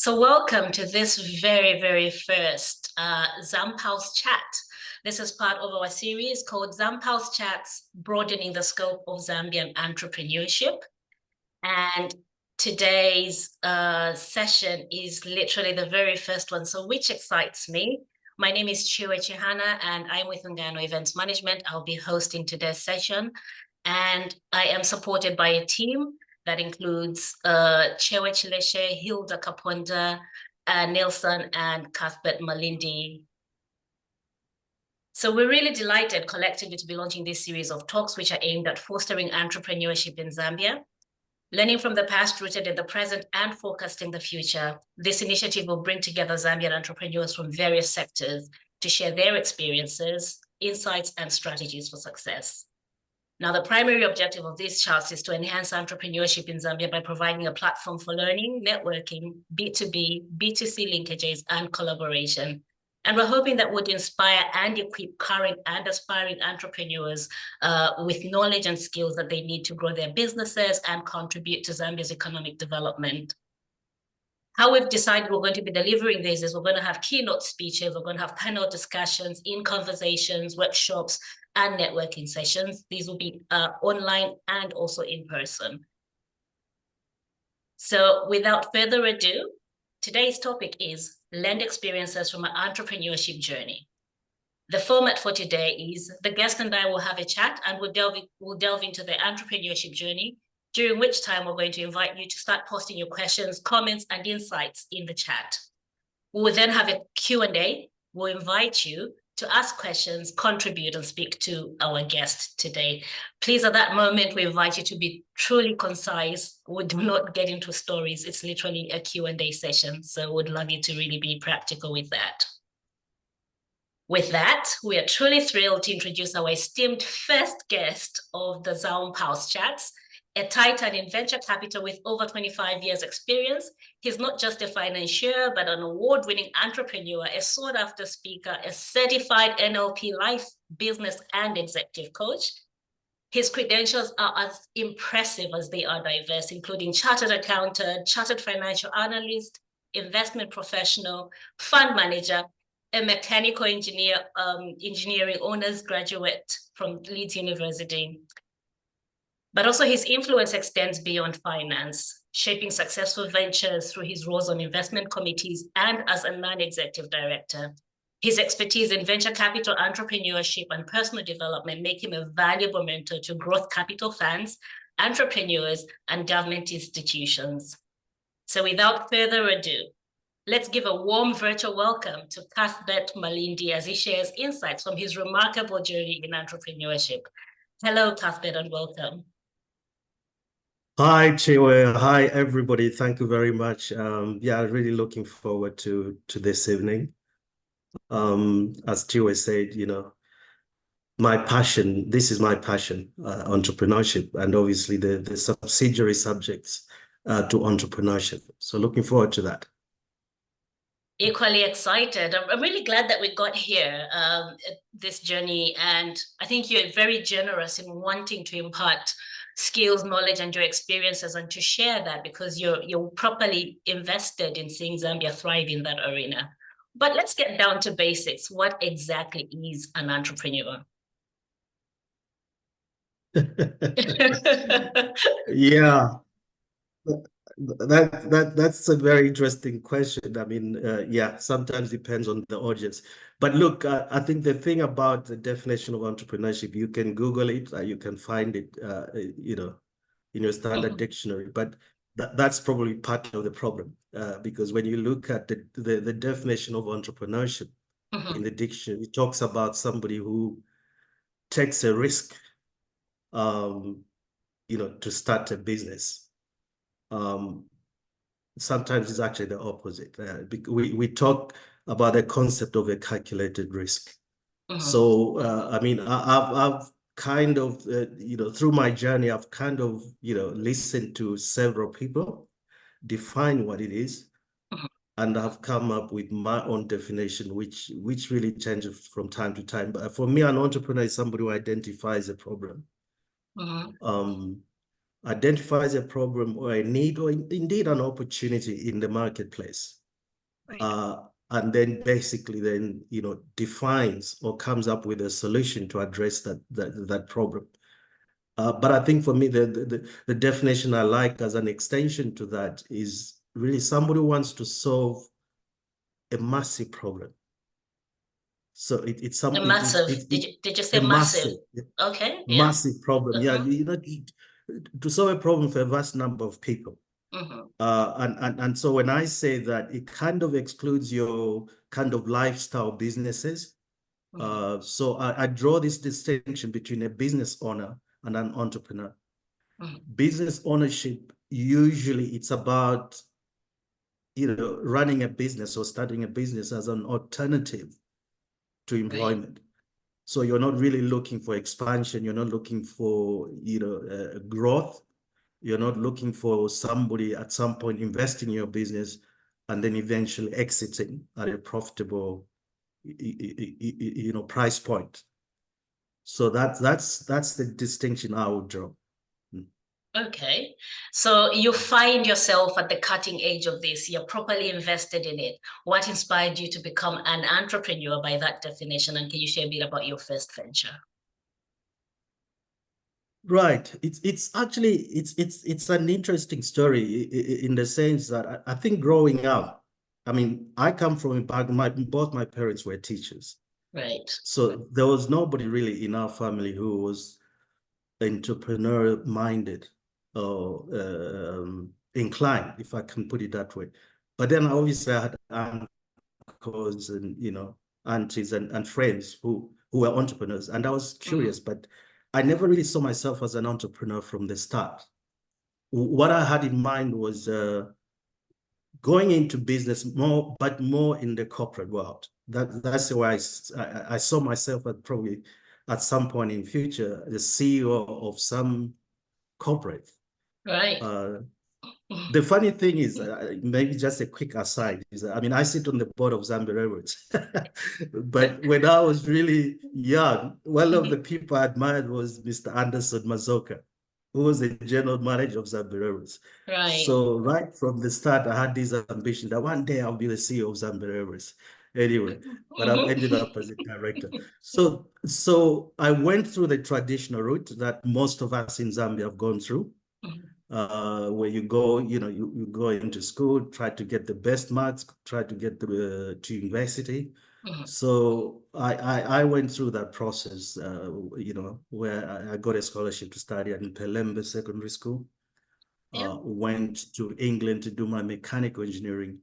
So welcome to this very first Zamphouse Chat. This is part of our series called Zamphouse Chats, Broadening the Scope of Zambian Entrepreneurship. And today's session is literally the very first one, so which excites me. My name is Chiwe Chihana, and I'm with Ngano Events Management. I'll be hosting today's session, and I am supported by a team that includes Chewe Chileshe, Hilda Kaponda, Nelson, and Cuthbert Malindi. So we're really delighted collectively to be launching this series of talks, which are aimed at fostering entrepreneurship in Zambia, learning from the past, rooted in the present, and focused in the future. This initiative will bring together Zambian entrepreneurs from various sectors to share their experiences, insights, and strategies for success. Now, the primary objective of these charts is to enhance entrepreneurship in Zambia by providing a platform for learning, networking, B2B, B2C linkages, and collaboration. And we're hoping that would inspire and equip current and aspiring entrepreneurs with knowledge and skills that they need to grow their businesses and contribute to Zambia's economic development. How we've decided we're going to be delivering this is we're going to have keynote speeches, we're going to have panel discussions, in-conversations, workshops, and networking sessions. These will be online and also in person. So without further ado, today's topic is Learned Experiences from an Entrepreneurship Journey. The format for today is the guest and I will have a chat and we'll delve into the entrepreneurship journey, during which time we're going to invite you to start posting your questions, comments, and insights in the chat. We will then have a Q&A. We'll invite you to ask questions, contribute, and speak to our guest today. Please, at that moment, we invite you to be truly concise. We do not get into stories. It's literally a Q&A session, so we'd love you to really be practical with that. With that, we are truly thrilled to introduce our esteemed first guest of the Zamphouse Chats, a titan in venture capital with over 25 years experience. He's not just a financier, but an award-winning entrepreneur, a sought-after speaker, a certified NLP life, business, and executive coach. His credentials are as impressive as they are diverse, including chartered accountant, chartered financial analyst, investment professional, fund manager, a mechanical engineer, engineering honors graduate from Leeds University. But also his influence extends beyond finance, shaping successful ventures through his roles on investment committees and as a non-executive director. His expertise in venture capital, entrepreneurship, and personal development make him a valuable mentor to growth capital funds, entrepreneurs, and government institutions. So without further ado, let's give a warm virtual welcome to Cuthbert Malindi as he shares insights from his remarkable journey in entrepreneurship. Hello, Cuthbert, and welcome. Hi, Chiwe. Hi, everybody. Thank you very much. Yeah, really looking forward to this evening. As Chiwe said, you know, this is my passion, entrepreneurship, and obviously the subsidiary subjects to entrepreneurship. So looking forward to that. Equally excited. I'm really glad that we got here, this journey, and I think you're very generous in wanting to impart skills, knowledge, and your experiences, and to share that because you're properly invested in seeing Zambia thrive in that arena. But let's get down to basics. What exactly is an entrepreneur? Yeah. That's a very interesting question. I mean, yeah, sometimes depends on the audience. But look, I think the thing about the definition of entrepreneurship, you can Google it, you can find it, you know, in your standard dictionary. But that's probably part of the problem, because when you look at the definition of entrepreneurship in the dictionary, it talks about somebody who takes a risk, you know, to start a business. Sometimes it's actually the opposite. We talk about the concept of a calculated risk. So, I mean, I've kind of, you know, through my journey, I've kind of, you know, listened to several people define what it is, and I've come up with my own definition, which really changes from time to time. But for me, an entrepreneur is somebody who identifies a problem. identifies a problem or a need or indeed an opportunity in the marketplace. Right. And then basically then, defines or comes up with a solution to address that problem. But I think for me, the definition I like as an extension to that is really somebody who wants to solve a massive problem. So it's A massive, it's did you a say massive? Okay, yeah. massive problem. Yeah, to solve a problem for a vast number of people. And so when I say that, it kind of excludes your kind of lifestyle businesses. So I draw this distinction between a business owner and an entrepreneur. Business ownership, usually it's about, running a business or starting a business as an alternative to employment. Right. So you're not really looking for expansion. You're not looking for, growth. You're not looking for somebody at some point investing in your business and then eventually exiting at a profitable, price point. So that's the distinction I would draw. Okay, so you find yourself at the cutting edge of this. You're properly invested in it. What inspired you to become an entrepreneur by that definition? And can you share a bit about your first venture? Right. It's actually it's an interesting story in the sense that I think growing up, I mean, I come from a background, both my parents were teachers. Right. So there was nobody really in our family who was entrepreneur minded or inclined, if I can put it that way. But then obviously I had uncles and aunties and friends who were entrepreneurs, and I was curious, but I never really saw myself as an entrepreneur from the start. What I had in mind was going into business more, but more in the corporate world. That's why I saw myself at probably at some point in future the CEO of some corporate. Right. The funny thing is, maybe just a quick aside, is I mean, I sit on the board of Zambia Railroads. But when I was really young, one of the people I admired was Mr. Anderson Mazoka, who was the general manager of Zambia Railroads. Right. So right from the start, I had this ambition that one day I'll be the CEO of Zambia Railroads. Anyway, but I've ended up as a director. So I went through the traditional route that most of us in Zambia have gone through. Where you go, you go into school, try to get the best marks, try to get to university. So I went through that process, where I got a scholarship to study at Pelembe Secondary School. Went to England to do my mechanical engineering.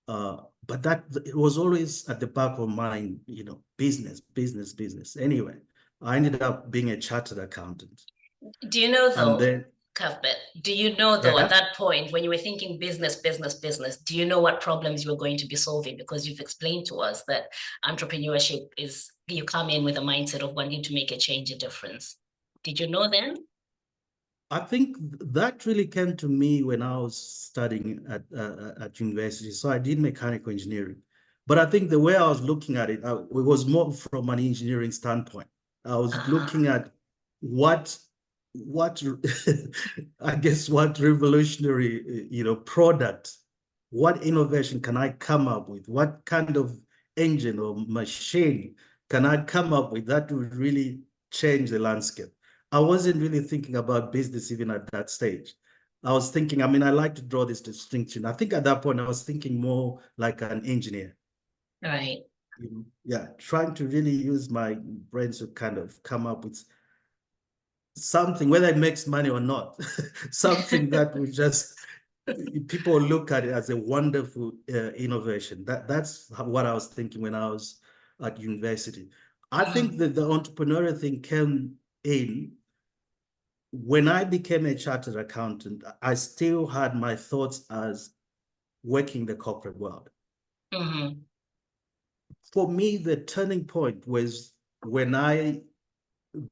But that it was always at the back of mind, business. Anyway, I ended up being a chartered accountant. Do you know though? And then, Cuthbert, do you know though, at that point when you were thinking business, do you know what problems you were going to be solving? Because you've explained to us that entrepreneurship is, you come in with a mindset of wanting to make a change, a difference. Did you know then? I think that really came to me when I was studying at university. So I did mechanical engineering. But I think the way I was looking at it, it was more from an engineering standpoint. I was looking at what I guess what revolutionary product, what innovation can I come up with, what kind of engine or machine can I come up with that would really change the landscape. I wasn't really thinking about business even at that stage. I was thinking, I mean, I like to draw this distinction. I think at that point I was thinking more like an engineer. Right. Yeah, trying to really use my brain to kind of come up with something, whether it makes money or not, something that will just, people look at it as a wonderful innovation. That's what I was thinking when I was at university. I think that the entrepreneurial thing came in when I became a chartered accountant. I still had my thoughts as working the corporate world. For me, the turning point was when I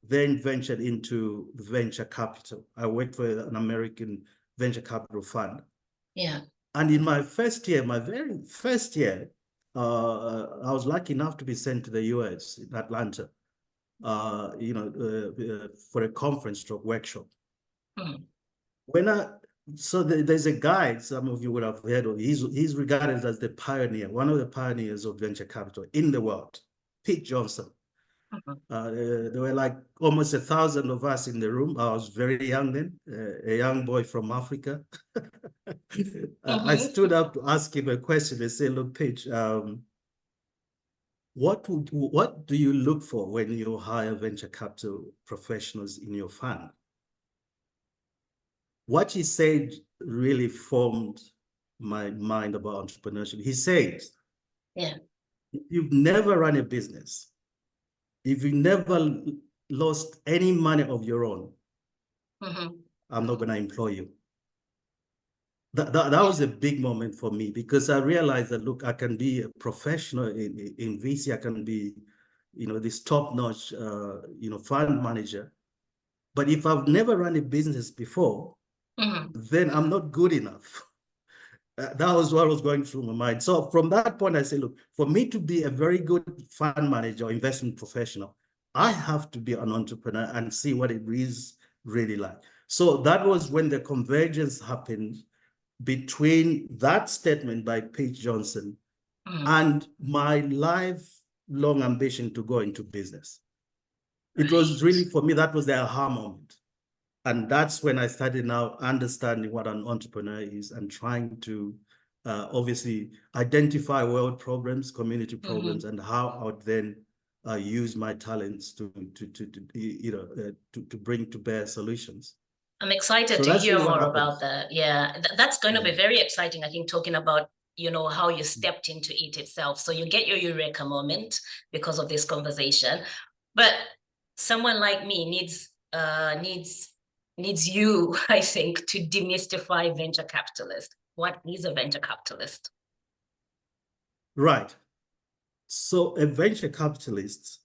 then ventured into venture capital. I worked for an American venture capital fund. Yeah. And in my first year, my very first year, I was lucky enough to be sent to the US in Atlanta, for a conference workshop. There's a guy, some of you would have heard of, he's regarded as the pioneer, one of the pioneers of venture capital in the world, Pete Johnson. There were like almost 1,000 of us in the room. I was very young then, a young boy from Africa. I stood up to ask him a question and say, look, Pete, what do you look for when you hire venture capital professionals in your fund? What he said really formed my mind about entrepreneurship. He said, yeah, if you've never run a business, if you never lost any money of your own, I'm not going to employ you. That was a big moment for me, because I realized that, look, I can be a professional in VC. I can be, this top-notch, fund manager. But if I've never run a business before, then I'm not good enough. That was what was going through my mind. So from that point, I say, look, for me to be a very good fund manager or investment professional, I have to be an entrepreneur and see what it is really like. So that was when the convergence happened between that statement by Pete Johnson and my lifelong ambition to go into business. It was really, for me, that was the aha moment. And that's when I started now understanding what an entrepreneur is and trying to obviously identify world problems, community problems, and how I would then use my talents to bring to bear solutions. I'm excited to hear more about that. Yeah, that's going to be very exciting, I think, talking about, how you stepped into it itself. So you get your eureka moment because of this conversation. But someone like me needs you, I think, to demystify venture capitalist. What is a venture capitalist? Right. So a venture capitalist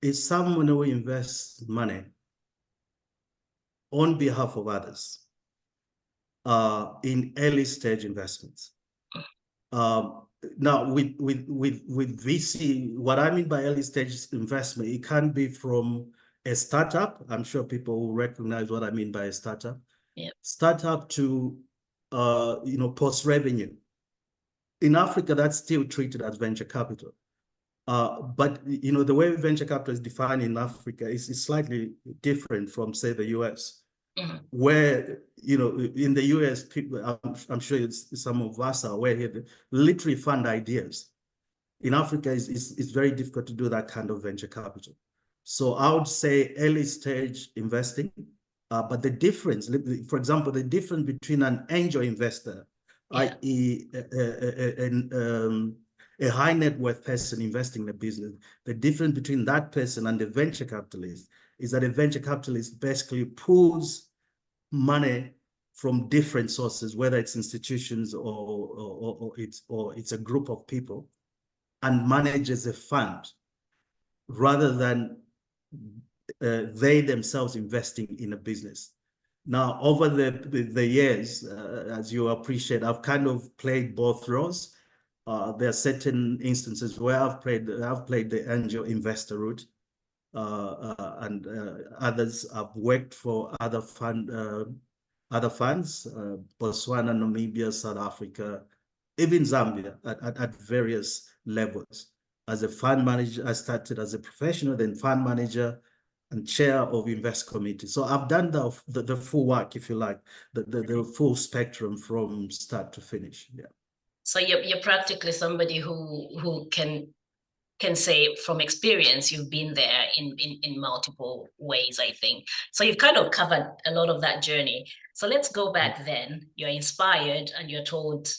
is someone who invests money on behalf of others in early stage investments. Now, with VC, what I mean by early stage investment, it can be from a startup. I'm sure people will recognize what I mean by a startup. Yep. Startup to, post-revenue. In Africa, that's still treated as venture capital. But, the way venture capital is defined in Africa is slightly different from, say, the US, where, in the US, people, I'm sure some of us are aware here, literally fund ideas. In Africa, it's very difficult to do that kind of venture capital. So I would say early stage investing, but the difference, for example, the difference between an angel investor, i.e. a high net worth person investing in a business, the difference between that person and the venture capitalist is that a venture capitalist basically pulls money from different sources, whether it's institutions or it's a group of people, and manages a fund rather than they themselves investing in a business. Now, over the years, as you appreciate, I've kind of played both roles. There are certain instances where I've played the angel investor route, and others I've worked for other funds, Botswana, Namibia, South Africa, even Zambia, at various levels. As a fund manager, I started as a professional, then fund manager and chair of invest committee. So I've done the full work, if you like, the full spectrum from start to finish. Yeah. So you're practically somebody who can say from experience you've been there in multiple ways, I think. So you've kind of covered a lot of that journey. So let's go back then. You're inspired and you're told,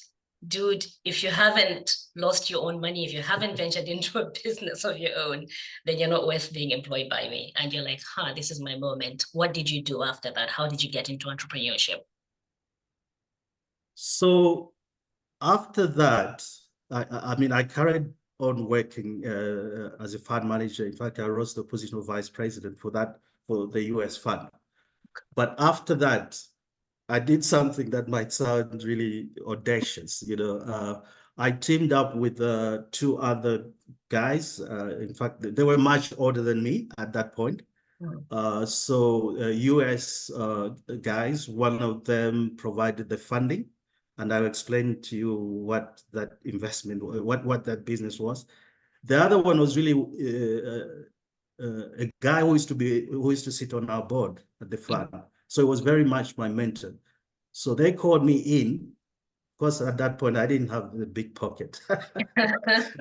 dude, if you haven't lost your own money, if you haven't ventured into a business of your own, then you're not worth being employed by me. And you're like, this is my moment. What did you do after that? How did you get into entrepreneurship? So after that, I carried on working as a fund manager. In fact, I rose to the position of vice president for the US fund. But after that, I did something that might sound really audacious. I teamed up with two other guys. In fact, they were much older than me at that point. So US guys, one of them provided the funding, and I'll explain to you what that investment, what that business was. The other one was really a guy who used to sit on our board at the fund. So it was very much my mentor. So they called me in, because at that point I didn't have the big pocket.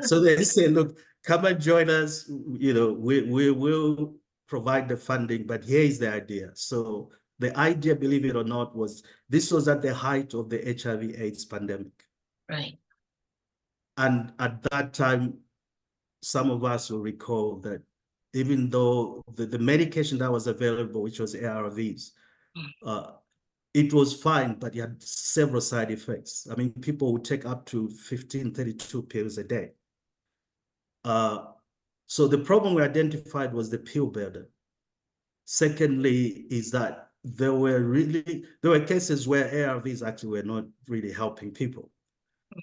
So they said, look, come and join us. You know, we will provide the funding, but here is the idea. So the idea, believe it or not, was this was at the height of the HIV/AIDS pandemic. Right. And at that time, some of us will recall that even though the medication that was available, which was ARVs, it was fine, but it had several side effects. I mean, people would take up to 15, 32 pills a day. So the problem we identified was the pill burden. Secondly, is that there were cases where ARVs actually were not really helping people.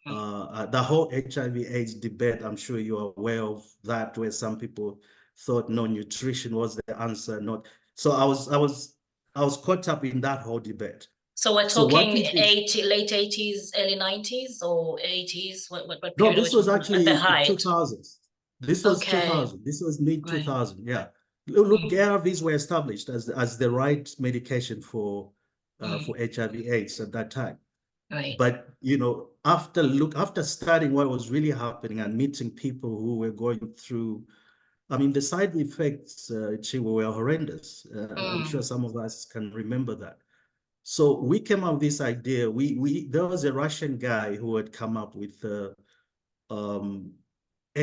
The whole HIV/AIDS debate, I'm sure you're aware of that, where some people thought no, nutrition was the answer, not. So I was caught up in that whole debate. So we're talking late 80s, early 90s, or 80s? What No, period? this was at actually the height? 2000s. This was 2000. This was mid 2000. Right. Yeah. Look, ARVs were established as the right medication for HIV/AIDS at that time. Right. But you know, after studying what was really happening and meeting people who were going through, I mean, the side effects, were horrendous. I'm sure some of us can remember that. So we came up with this idea. There was a Russian guy who had come up with a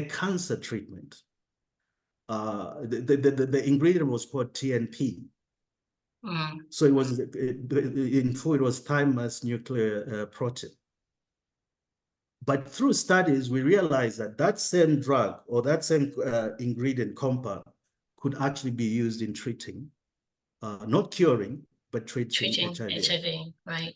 cancer treatment. The ingredient was called TNP. So it was in food, it was thymus nuclear protein. But through studies, we realized that that same drug or that same ingredient compound could actually be used in treating, not curing, but treating HIV. Right.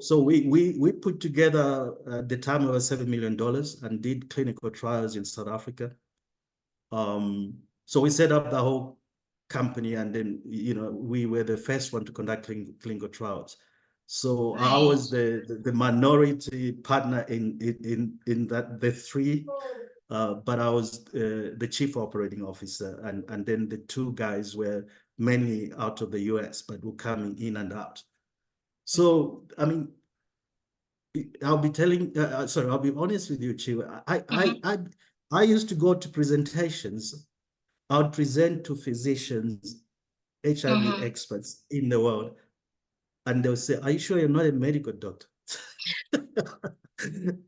So we put together at the time over $7 million and did clinical trials in South Africa. So we set up the whole company, and then we were the first one to conduct clinical trials. So I was the minority partner in that the three, but I was the chief operating officer, and then the two guys were mainly out of the US, but were coming in and out. So I mean, I'll be honest with you, Chiwe. I used to go to presentations. I would present to physicians, HIV experts in the world, and they'll say, "Are you sure you're not a medical doctor?"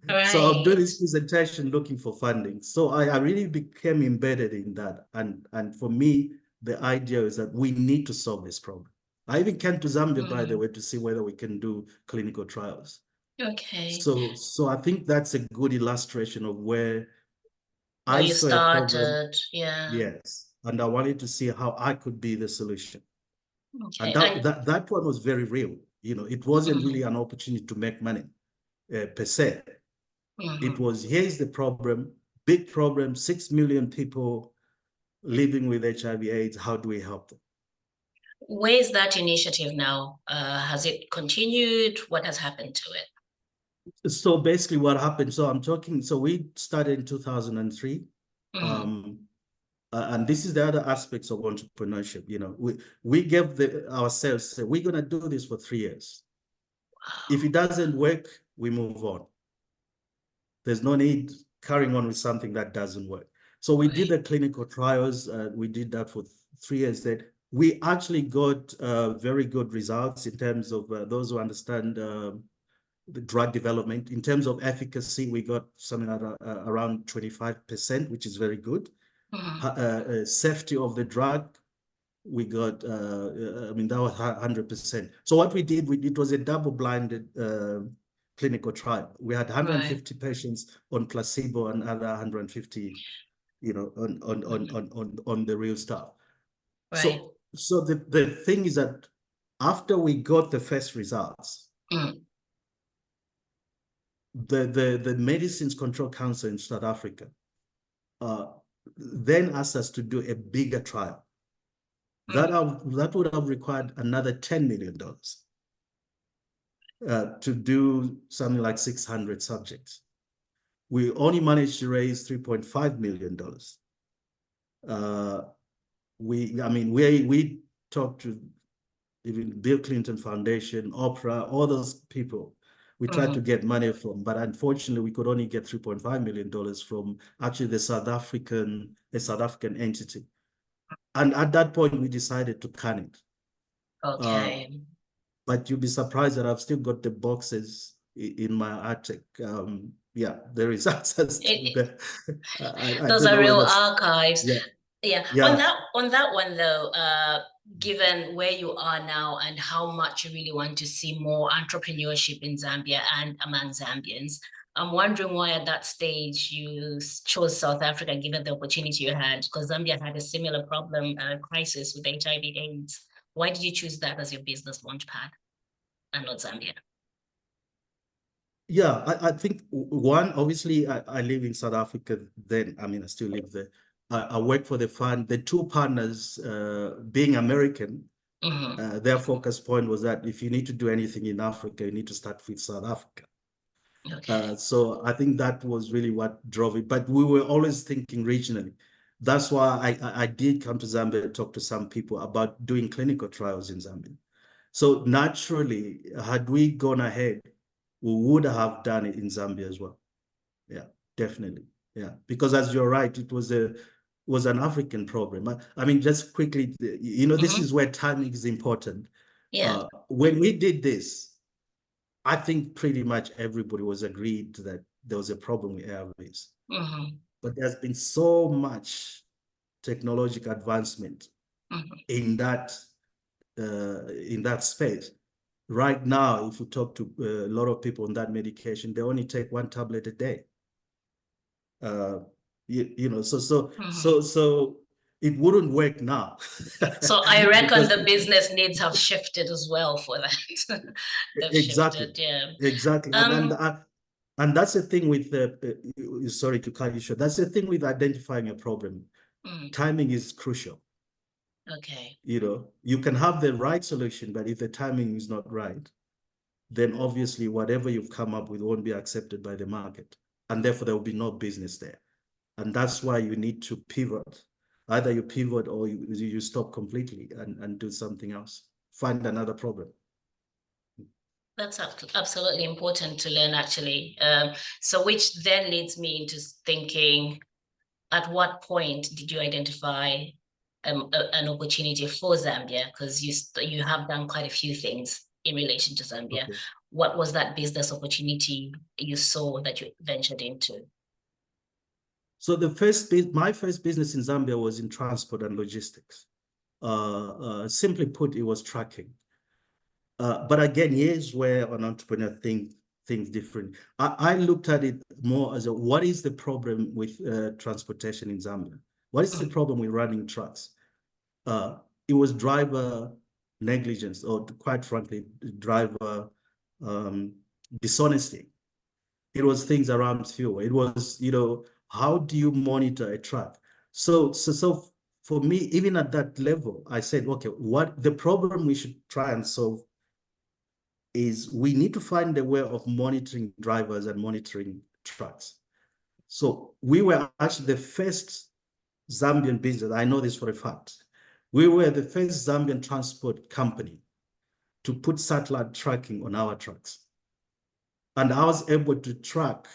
Right. So I'm doing this presentation looking for funding. So I really became embedded in that. And for me, the idea is that we need to solve this problem. I even came to Zambia, by the way, to see whether we can do clinical trials. Okay. So I think that's a good illustration of where I saw started. A problem. Yeah. Yes. And I wanted to see how I could be the solution. Okay. And that one was very real. It wasn't really an opportunity to make money per se. It was, here's the problem, big problem, 6 million people living with HIV/AIDS. How do we help them? Where's that initiative now? Has it continued? What has happened to it? So basically what happened, so we started in 2003. And this is the other aspects of entrepreneurship. We gave ourselves, we're going to do this for 3 years. Wow. If it doesn't work, we move on. There's no need carrying on with something that doesn't work. So we did the clinical trials. We did that for 3 years. That we actually got very good results in terms of those who understand the drug development. In terms of efficacy, we got something around 25%, which is very good. Safety of the drug, we got, that was 100%. So what we did, it was a double-blinded clinical trial. We had 150 patients on placebo and other 150, on the real stuff. Right. So the thing is that after we got the first results, the Medicines Control Council in South Africa then asked us to do a bigger trial. that would have required another $10 million to do something like 600 subjects. We only managed to raise $3.5 million. We talked to even Bill Clinton Foundation, Oprah, all those people. We tried to get money from, but unfortunately, we could only get $3.5 million from actually a South African entity. And at that point, we decided to can it. Okay. But you'll be surprised that I've still got the boxes in my attic. Yeah, there is access to them. Those are real archives. Yeah. Yeah. Yeah. On that one though, given where you are now and how much you really want to see more entrepreneurship in Zambia and among Zambians, I'm wondering why at that stage you chose South Africa, given the opportunity you had, because Zambia had a similar problem, crisis with HIV/AIDS. Why did you choose that as your business launchpad and not Zambia? Yeah, I think one, obviously, I live in South Africa then. I mean, I still live there. I work for the fund. The two partners, being American, their focus point was that if you need to do anything in Africa, you need to start with South Africa. Okay. So I think that was really what drove it. But we were always thinking regionally. That's why I did come to Zambia and talk to some people about doing clinical trials in Zambia. So naturally, had we gone ahead, we would have done it in Zambia as well. Yeah, definitely. Yeah, because as you're right, it was an African problem. I mean, just quickly, this is where timing is important. Yeah. When we did this, I think pretty much everybody was agreed that there was a problem with airways. But there's been so much technological advancement in that space. Right now, if you talk to a lot of people on that medication, they only take one tablet a day. So it wouldn't work now. So I reckon the business needs have shifted as well for that. Exactly. Shifted, yeah. Exactly. And that's the thing with sorry to cut you short. That's the thing with identifying a problem. Timing is crucial. Okay. You can have the right solution, but if the timing is not right, then obviously whatever you've come up with won't be accepted by the market. And therefore there will be no business there. And that's why you need to pivot. Either you pivot or you stop completely and do something else. Find another problem. That's absolutely important to learn, actually. So which then leads me into thinking, at what point did you identify an opportunity for Zambia? Because you have done quite a few things in relation to Zambia. Okay. What was that business opportunity you saw that you ventured into? So my first business in Zambia was in transport and logistics. Simply put, it was trucking. But again, here's where an entrepreneur thinks different. I looked at it more as what is the problem with transportation in Zambia? What is the problem with running trucks? It was driver negligence, or quite frankly, driver dishonesty. It was things around fuel. It was, how do you monitor a truck? So for me, even at that level, I said, okay, what the problem we should try and solve is we need to find a way of monitoring drivers and monitoring trucks. So we were actually the first Zambian business, I know this for a fact. We were the first Zambian transport company to put satellite tracking on our trucks. And I was able to track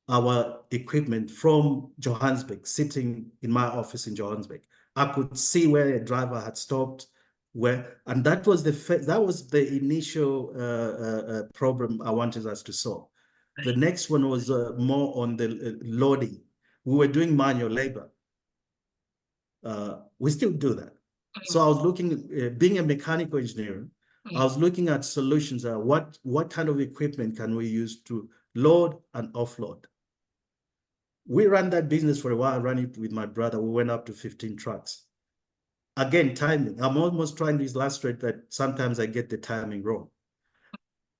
our equipment from Johannesburg, sitting in my office in Johannesburg. I could see where a driver had stopped, and that was the initial problem I wanted us to solve. Right. The next one was more on the loading. We were doing manual labor. We still do that. So I was looking, being a mechanical engineer, I was looking at solutions. What kind of equipment can we use to load and offload? We ran that business for a while. I ran it with my brother. We went up to 15 trucks. Again, timing. I'm almost trying to illustrate that sometimes I get the timing wrong.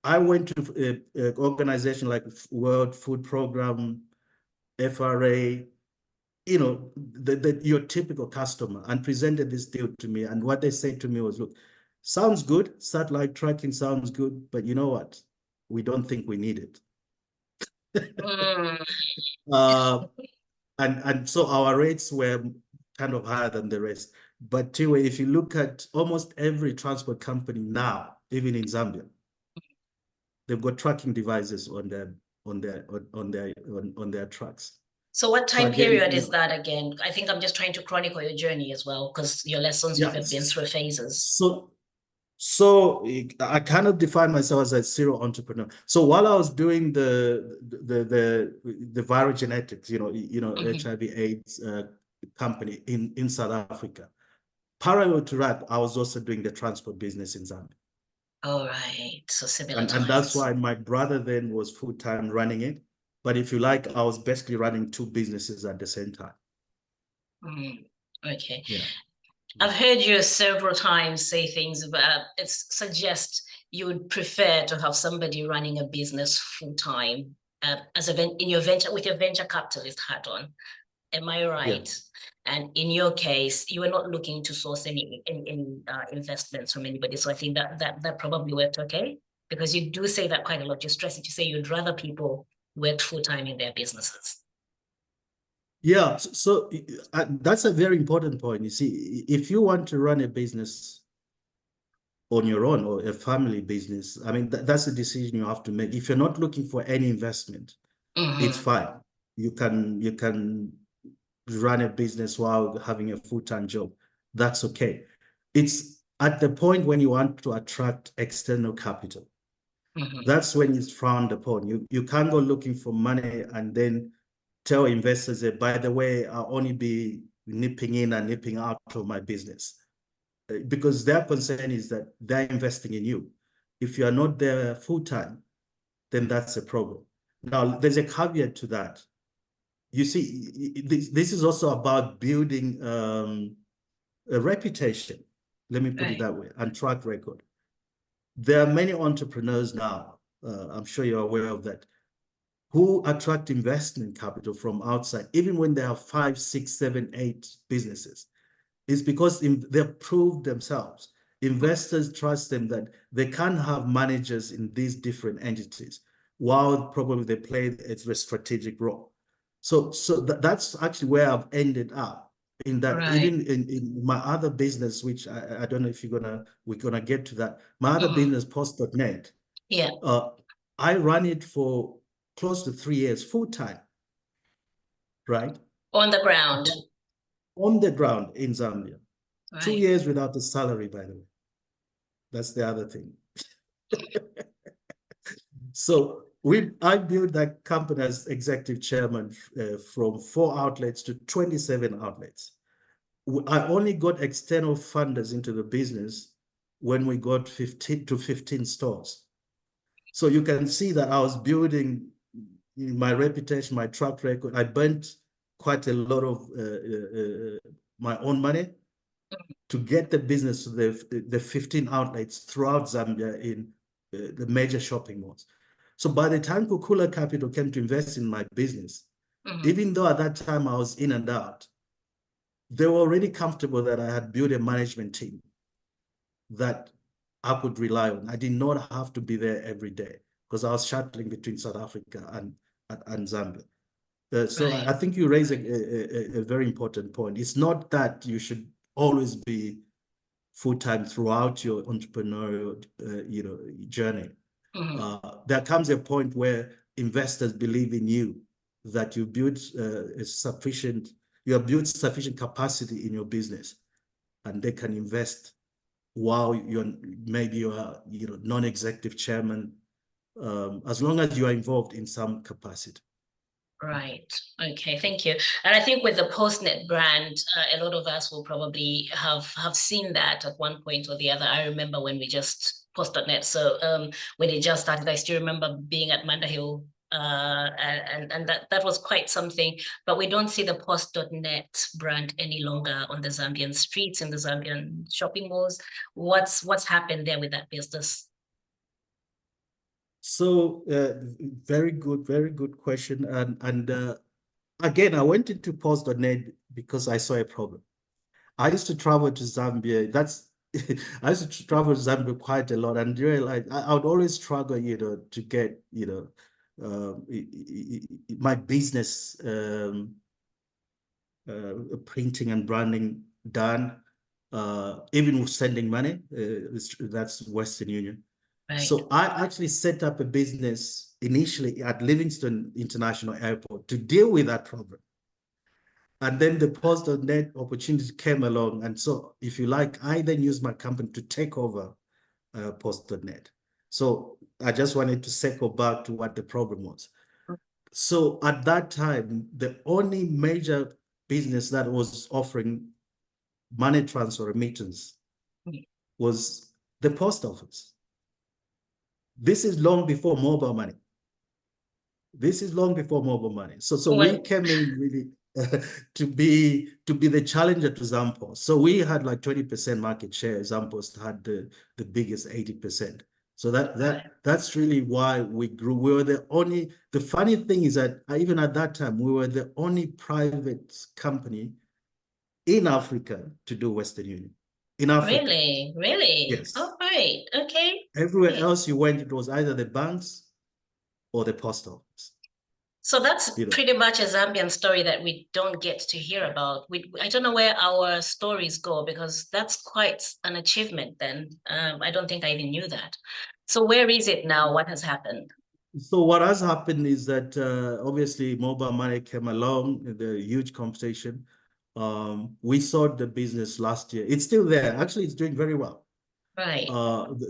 I went to an organization like World Food Program, FRA. you know, your typical customer, and presented this deal to me. And what they said to me was, look, sounds good, satellite tracking sounds good, but you know what? We don't think we need it. Mm. And so our rates were kind of higher than the rest. But anyway, if you look at almost every transport company now, even in Zambia, they've got tracking devices on their trucks. So what So time again, period is that again? I think I'm just trying to chronicle your journey as well, because your lessons, yeah. you've been through phases. So I kind of define myself as a serial entrepreneur. So while I was doing the viral genetics, HIV/AIDS company in South Africa, parallel to that, I was also doing the transport business in Zambia. All right, so similar And that's times. why my brother then was full-time running it. But if you like, I was basically running two businesses at the same time. Okay. Yeah. I've heard you several times say things about it suggests you would prefer to have somebody running a business full-time in your venture with your venture capitalist hat on. Am I right? Yeah. And in your case, you were not looking to source any investments from anybody. So I think that probably worked okay, because you do say that quite a lot. You stress it. You say you'd rather people work full-time in their businesses. Yeah, so that's a very important point. You see, if you want to run a business on your own or a family business, I mean, that's a decision you have to make. If you're not looking for any investment, it's fine. You can run a business while having a full-time job. That's okay. It's at the point when you want to attract external capital. That's when it's frowned upon. You can't go looking for money and then tell investors that, by the way, I'll only be nipping in and nipping out of my business. Because their concern is that they're investing in you. If you are not there full-time, then that's a problem. Now, there's a caveat to that. You see, this is also about building a reputation, let me put it that way, and track record. There are many entrepreneurs now, I'm sure you're aware of that, who attract investment capital from outside, even when they have 5, 6, 7, 8 businesses. It's because they've proved themselves. Investors trust them that they can have managers in these different entities, while probably they play a strategic role. So that's actually where I've ended up. In that, even in my other business, which I don't know if we're gonna get to that. My other business, Post.net. Yeah. I ran it for close to 3 years full-time, right? On the ground. On the ground in Zambia. Right. 2 years without a salary, by the way. That's the other thing. So I built that company as executive chairman from 4 outlets to 27 outlets. I only got external funders into the business when we got 15 stores. So you can see that I was building my reputation, my track record. I burnt quite a lot of my own money to get the business to the 15 outlets throughout Zambia in the major shopping malls. So by the time Kukula Capital came to invest in my business, even though at that time I was in and out, they were already comfortable that I had built a management team that I could rely on. I did not have to be there every day because I was shuttling between South Africa and Zambia. So I think you raise a very important point. It's not that you should always be full-time throughout your entrepreneurial journey. There comes a point where investors believe in you, that you built you have built sufficient capacity in your business, and they can invest while you're non-executive chairman, as long as you are involved in some capacity. Right. Okay. Thank you. And I think with the Postnet brand, a lot of us will probably have seen that at one point or the other. I remember when we just Post.net. So when it just started, I still remember being at Mandahill, and that was quite something. But we don't see the Post.net brand any longer on the Zambian streets, in the Zambian shopping malls. What's happened there with that business? So very good question, and again, I went into post.net because I saw a problem. I used to travel to Zambia. I used to travel to Zambia quite a lot, and realize I would always struggle, to get, my business printing and branding done, even with sending money. That's Western Union. Right. So I actually set up a business initially at Livingston International Airport to deal with that problem. And then the post.net opportunity came along. And so, if you like, I then used my company to take over post.net. So I just wanted to circle back to what the problem was. So at that time, the only major business that was offering money transfer remittance was the post office. This is long before mobile money. This is long before mobile money. So we came in really to be the challenger to Zampo. So we had like 20% market share. Zampo's had the biggest 80%. So that's really why we grew. We were the only. The funny thing is that even at that time, we were the only private company in Africa to do Western Union. In Africa. Really? Yes. Oh, right. Okay. Everywhere else you went, it was either the banks or the post office. So that's pretty much a Zambian story that we don't get to hear about. I don't know where our stories go, because that's quite an achievement then. I don't think I even knew that. So where is it now? What has happened? So what has happened is that obviously mobile money came along, the huge competition. We saw the business last year. It's still there. Actually, it's doing very well. Right.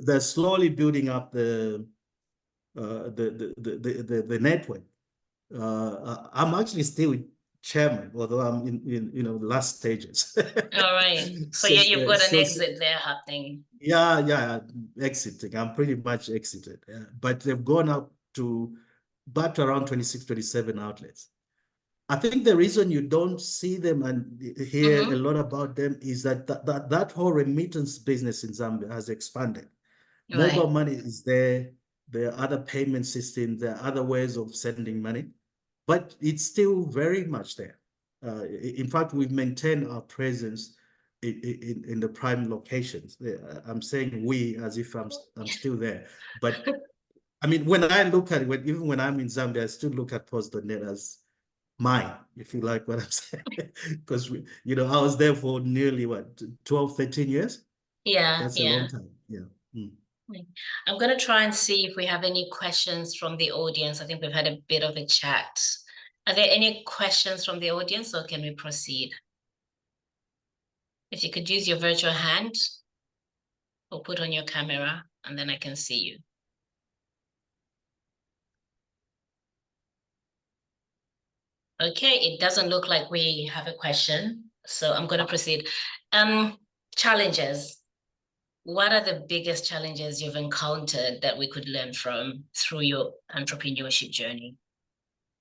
They're slowly building up the network. I'm actually still chairman, although I'm in the last stages. All right. So you've got an exit there happening. Yeah, exiting. I'm pretty much exited. Yeah. But they've gone up to back to around 26, 27 outlets. I think the reason you don't see them and hear a lot about them is that whole remittance business in Zambia has expanded. Right. Mobile money is there. There are other payment systems. There are other ways of sending money, but it's still very much there. In fact, we've maintained our presence in the prime locations. I'm saying we as if I'm still there, but I mean, when I look at it, even when I'm in Zambia, I still look at post.net as mine, if you like what I'm saying, because I was there for nearly 12, 13 years. Yeah, that's a long time. Yeah. I'm going to try and see if we have any questions from the audience. I think we've had a bit of a chat. Are there any questions from the audience, or can we proceed? If you could use your virtual hand or put on your camera, and then I can see you. Okay, it doesn't look like we have a question, so I'm going to proceed. Challenges. What are the biggest challenges you've encountered that we could learn from through your entrepreneurship journey?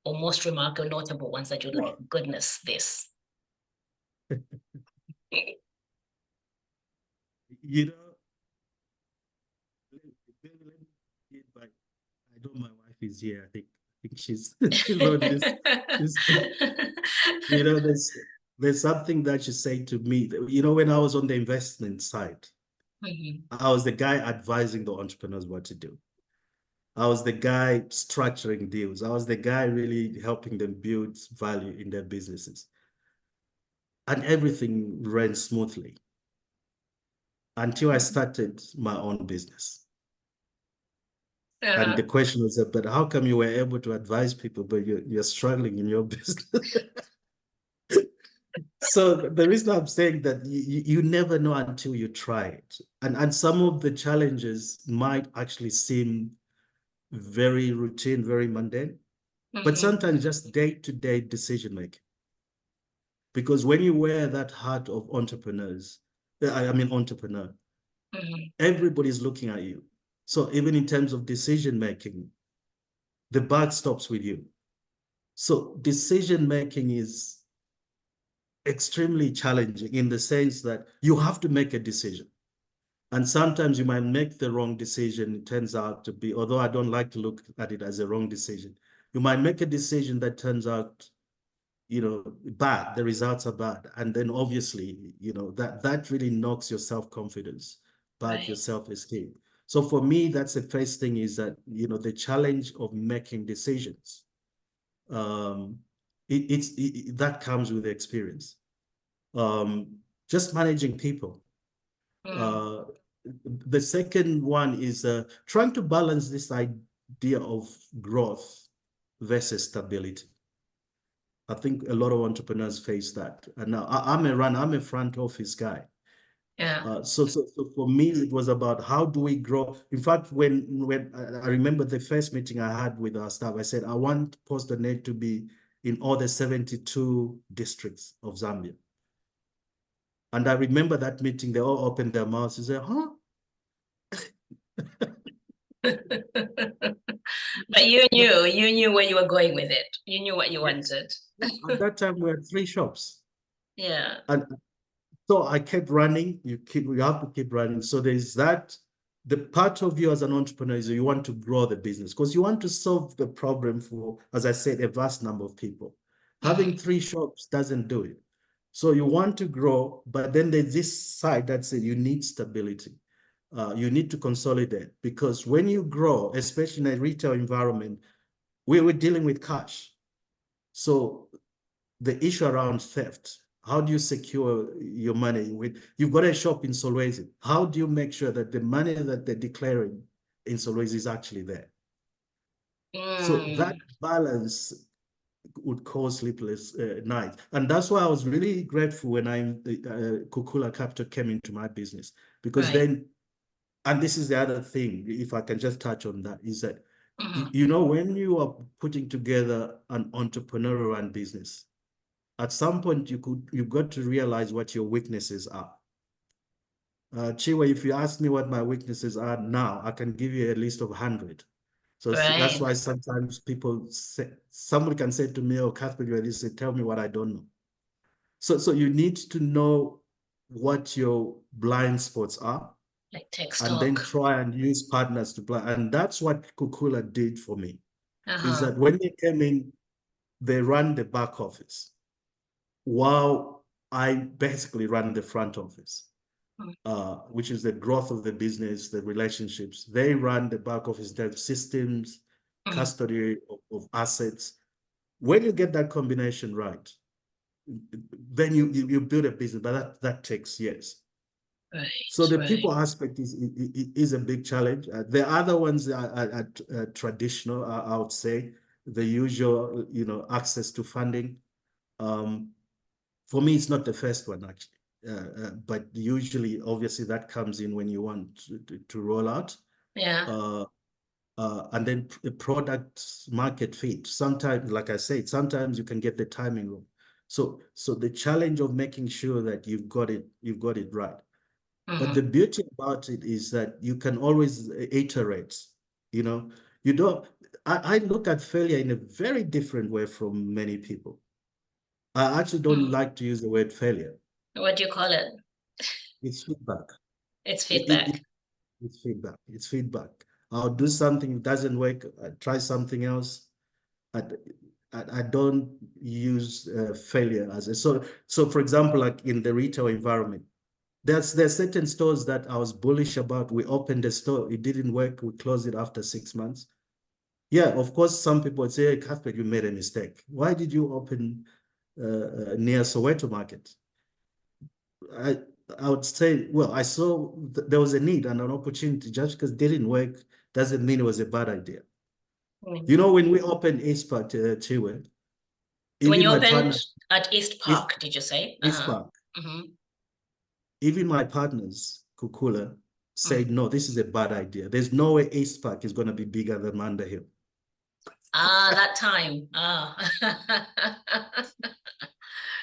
Or most remarkable, notable ones that you're like, goodness, this. I know my wife is here. I think she's on this. There's something that she said to me. When I was on the investment side, I was the guy advising the entrepreneurs what to do. I was the guy structuring deals. I was the guy really helping them build value in their businesses. And everything ran smoothly until I started my own business. And the question was, but how come you were able to advise people, but you're struggling in your business? So the reason I'm saying that you never know until you try it. And some of the challenges might actually seem very routine, very mundane, but sometimes just day-to-day decision making. Because when you wear that hat of entrepreneur, everybody's looking at you. So even in terms of decision making, the buck stops with you. So decision making is extremely challenging in the sense that you have to make a decision. And sometimes you might make the wrong decision. It turns out to be, although I don't like to look at it as a wrong decision, you might make a decision that turns out bad, the results are bad. And then obviously, that really knocks your self-confidence back, your self-esteem. So for me, that's the first thing, is that, the challenge of making decisions. That comes with experience. Just managing people. The second one is trying to balance this idea of growth versus stability. I think a lot of entrepreneurs face that. And now I'm a front office guy. Yeah. So for me, it was about how do we grow. In fact, when I remember the first meeting I had with our staff, I said, I want PostNet to be in all the 72 districts of Zambia. And I remember that meeting, they all opened their mouths and said, huh? But you knew where you were going with it. You knew what you wanted. At that time, we had 3 shops. Yeah. And so I kept running. You have to keep running. So there's that. The part of you as an entrepreneur is you want to grow the business because you want to solve the problem for, as I said, a vast number of people. Having 3 shops doesn't do it. So you want to grow, but then there's this side that says you need stability. You need to consolidate, because when you grow, especially in a retail environment, we were dealing with cash. So the issue around theft, how do you secure your money? You've got a shop in Solwezi. How do you make sure that the money that they're declaring in Solwezi is actually there? So that balance would cause sleepless nights. And that's why I was really grateful when Kukula Capital came into my business, because then, and this is the other thing, if I can just touch on that, is that, when you are putting together an entrepreneurial run business, at some point you've got to realize what your weaknesses are. Chiwa, if you ask me what my weaknesses are now, I can give you a list of 100. So that's why sometimes somebody can say to me, oh, Cuthbert, you say, tell me what I don't know. So you need to know what your blind spots are, like tech and then try and use partners to play. And that's what Kukula did for me, is that when they came in, they ran the back office while I basically ran the front office, which is the growth of the business, the relationships. They run the back office, the systems, custody of assets. When you get that combination right, then you build a business, but that takes years. So the people aspect is a big challenge. The other ones are traditional, I would say, the usual, access to funding. For me, it's not the first one, actually. But usually, obviously, that comes in when you want to roll out. Yeah. And then product market fit. Sometimes, like I said, sometimes you can get the timing wrong. So the challenge of making sure that you've got it right. But the beauty about it is that you can always iterate. I look at failure in a very different way from many people. I actually don't like to use the word failure. What do you call it? It's feedback. It's feedback. It's feedback. It's feedback. I'll do something, it doesn't work, I try something else. I don't use failure as a so for example, like in the retail environment, there's certain stores that I was bullish about. We opened the store, it didn't work, we closed it after 6 months. Yeah, of course, some people would say, hey, Cuthbert, you made a mistake. Why did you open near Soweto Market? I would say, well, I saw there was a need and an opportunity. Just because it didn't work doesn't mean it was a bad idea. When we opened East Park, Chiwe, when you opened at East Park, did you say? East Park. Even my partners, Kukula, said, no, this is a bad idea. There's no way East Park is going to be bigger than Underhill. That time.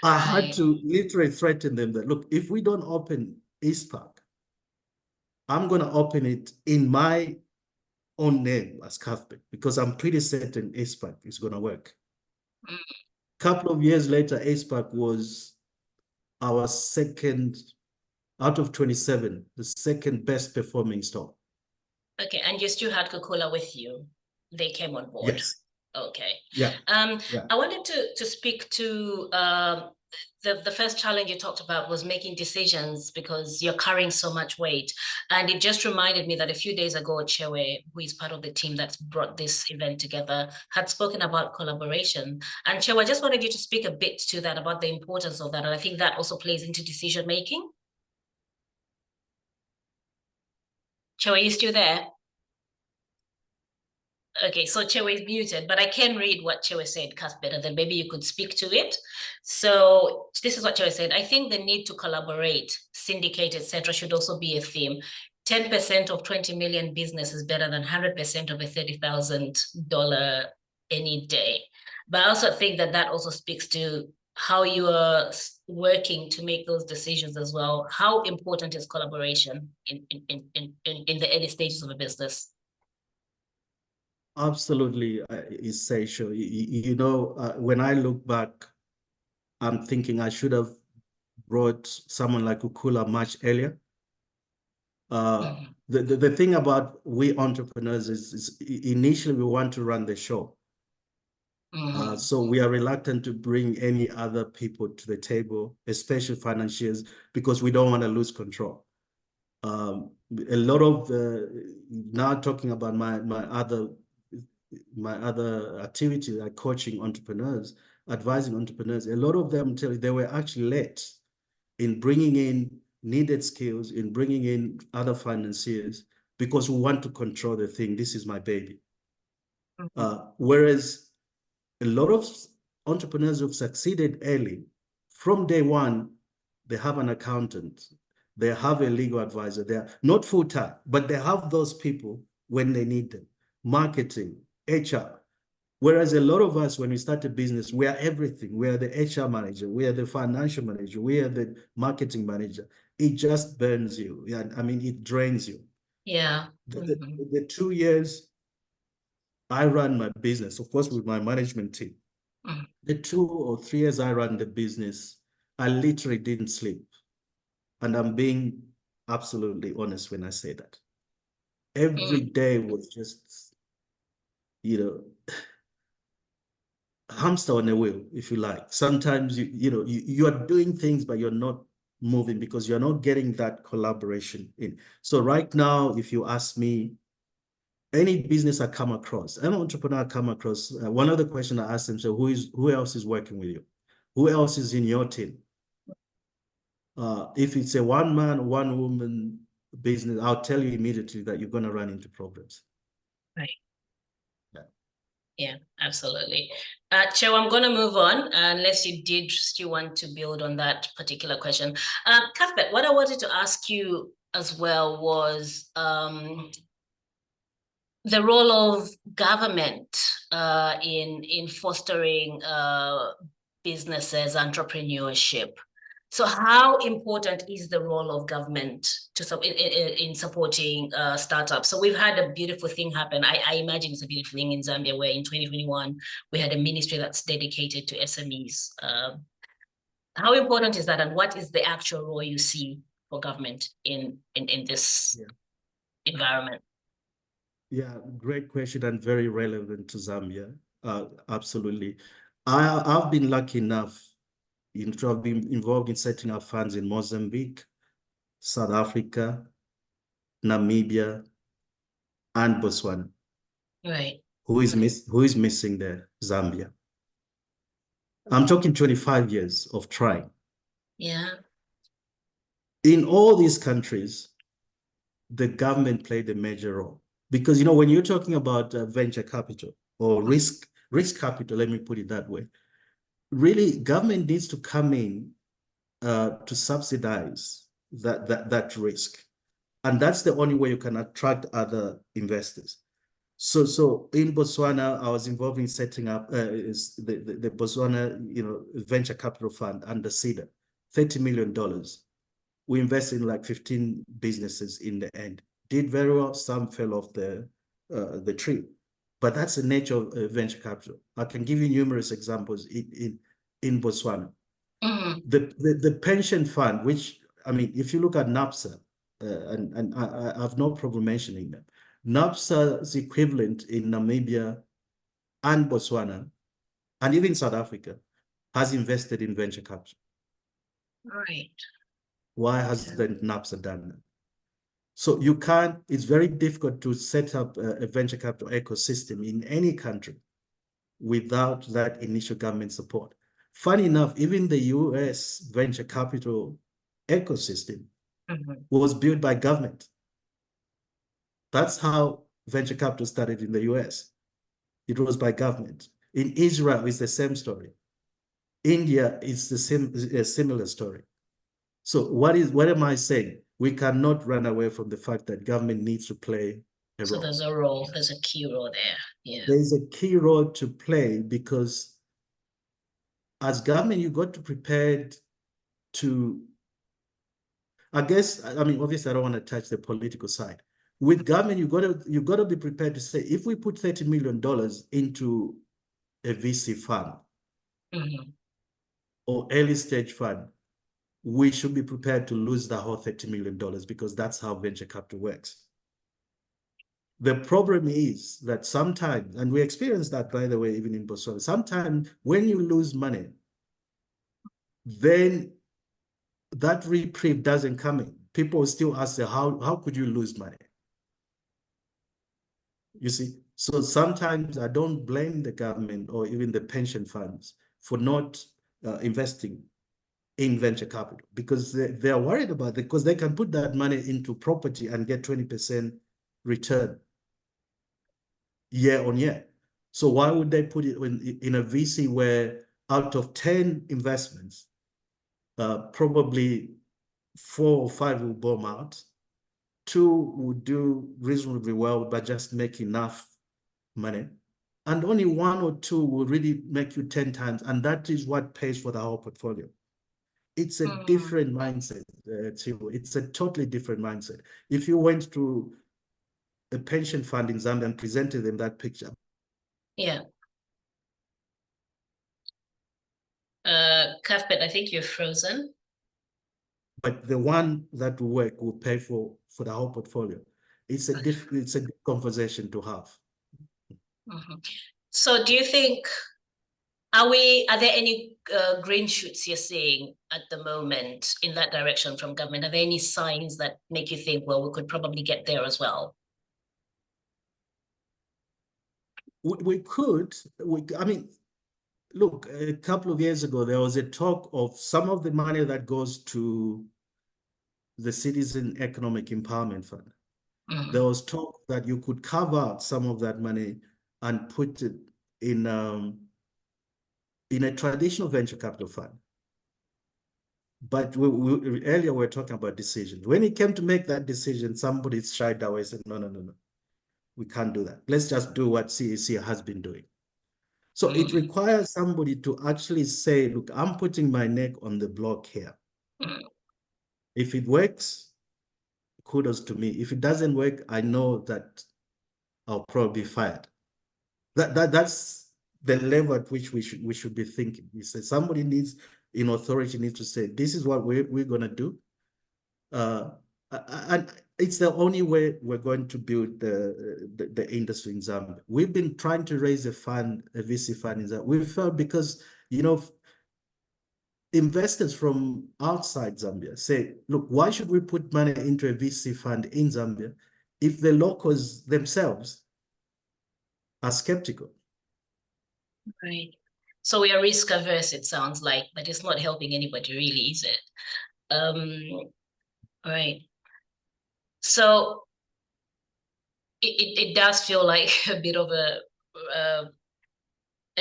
I had to literally threaten them that, look, if we don't open East Park, I'm going to open it in my own name as Cuthbert, because I'm pretty certain East Park is going to work. Couple of years later, East Park was our second, out of 27, the second best performing store. Okay, and you still had Kukula with you. They came on board. Yes. Okay. Yeah. I wanted to speak to the first challenge you talked about was making decisions because you're carrying so much weight. And it just reminded me that a few days ago, Chewe, who is part of the team that's brought this event together, had spoken about collaboration. And Chewe, I just wanted you to speak a bit to that about the importance of that. And I think that also plays into decision making. Chewe, are you still there? Okay, so Chewe is muted, but I can read what Chewe said, Cuthbert, and then maybe you could speak to it. So this is what Chewe said. I think the need to collaborate, syndicate, etc., should also be a theme. 10% of 20 million business is better than 100% of a $30,000 any day. But I also think that that also speaks to how you are working to make those decisions as well. How important is collaboration in the early stages of a business? Absolutely essential. When I look back, I'm thinking I should have brought someone like Ukula much earlier. The thing about we entrepreneurs is initially we want to run the show. So we are reluctant to bring any other people to the table, especially financiers, because we don't want to lose control. A lot of now talking about my other activity, like coaching entrepreneurs, advising entrepreneurs, a lot of them tell you they were actually late in bringing in needed skills, in bringing in other financiers, because we want to control the thing. This is my baby. Whereas a lot of entrepreneurs who've succeeded early, from day one, they have an accountant, they have a legal advisor. They're not full-time, but they have those people when they need them. Marketing, HR. Whereas a lot of us, when we start a business, we are everything. We are the HR manager, we are the financial manager, we are the marketing manager. It just burns you. Yeah, I mean, it drains you. Yeah. The 2 years I ran my business, of course, with my management team. The 2 or 3 years I ran the business, I literally didn't sleep. And I'm being absolutely honest when I say that. Every day was just, hamster on a wheel, if you like. Sometimes you are doing things, but you're not moving because you're not getting that collaboration in. So right now, if you ask me, any business I come across, an entrepreneur I come across, one of the questions I ask them, so who else is working with you? Who else is in your team? If it's a one-man, one-woman business, I'll tell you immediately that you're going to run into problems. Right. Yeah. Yeah, absolutely. Cho, I'm going to move on unless you did still want to build on that particular question. Cuthbert, what I wanted to ask you as well was the role of government in fostering businesses, entrepreneurship. So how important is the role of government in supporting startups? So we've had a beautiful thing happen. I imagine it's a beautiful thing in Zambia where in 2021, we had a ministry that's dedicated to SMEs. How important is that? And what is the actual role you see for government in this environment? Yeah, great question and very relevant to Zambia. Absolutely. I've been lucky enough to have been involved in setting up funds in Mozambique, South Africa, Namibia, and Botswana. Right. Who is missing there? Zambia. I'm talking 25 years of trying. Yeah. In all these countries, the government played a major role. Because, when you're talking about venture capital or risk capital, let me put it that way, really, government needs to come in to subsidize that risk. And that's the only way you can attract other investors. So in Botswana, I was involved in setting up the Botswana venture capital fund under CEDA, $30 million. We invested in like 15 businesses in the end. Did very well. Some fell off the tree, but that's the nature of venture capital. I can give you numerous examples in Botswana. The pension fund, which, I mean, if you look at NAPSA, and I have no problem mentioning them, NAPSA's equivalent in Namibia and Botswana, and even South Africa, has invested in venture capital. Right. Why hasn't NAPSA done that? So you can't, it's very difficult to set up a venture capital ecosystem in any country without that initial government support. Funny enough, even the US venture capital ecosystem was built by government. That's how venture capital started in the US. It was by government. In Israel, it's the same story. India is the same, a similar story. So what am I saying? We cannot run away from the fact that government needs to play a role. So there's a role, there's a key role there. Yeah. There's a key role to play because as government, you got to prepare to, I guess, I mean, obviously I don't want to touch the political side. With government, you got to be prepared to say, if we put $30 million into a VC fund or early stage fund, we should be prepared to lose the whole $30 million because that's how venture capital works. The problem is that sometimes, and we experience that, by the way, even in Botswana, sometimes when you lose money, then that reprieve doesn't come in. People still ask, how could you lose money? You see, so sometimes I don't blame the government or even the pension funds for not investing in venture capital because they're worried about it because they can put that money into property and get 20% return year on year. So why would they put it in a VC where out of 10 investments, probably 4 or 5 will bomb out, 2 will do reasonably well, but just make enough money, and only 1 or 2 will really make you 10 times, and that is what pays for the whole portfolio. It's a different mindset, it's a totally different mindset. If you went to a pension fund in Zambia and presented them that picture. Yeah. Cuthbert, I think you're frozen. But the one that will work will pay for the whole portfolio. It's a it's a good conversation to have. So do you think, are there any green shoots you're seeing at the moment in that direction from government? Are there any signs that make you think, well, we could probably get there as well? We could, I mean, look, a couple of years ago, there was a talk of some of the money that goes to the Citizen Economic Empowerment Fund. There was talk that you could carve out some of that money and put it in a traditional venture capital fund. But earlier we were talking about decisions. When it came to make that decision, somebody shied away and said, no, we can't do that. Let's just do what CEC has been doing. So it requires somebody to actually say, look, I'm putting my neck on the block here. If it works, kudos to me. If it doesn't work, I know that I'll probably be fired. That's the level at which we should be thinking. We say somebody needs, in authority, needs to say, this is what we're going to do. And it's the only way we're going to build the industry in Zambia. We've been trying to raise a fund, a VC fund in Zambia. We felt because, you know, investors from outside Zambia say, look, why should we put money into a VC fund in Zambia if the locals themselves are skeptical? Right. So we are risk averse, it sounds like, but it's not helping anybody really, is it? Right. So it does feel like a bit of a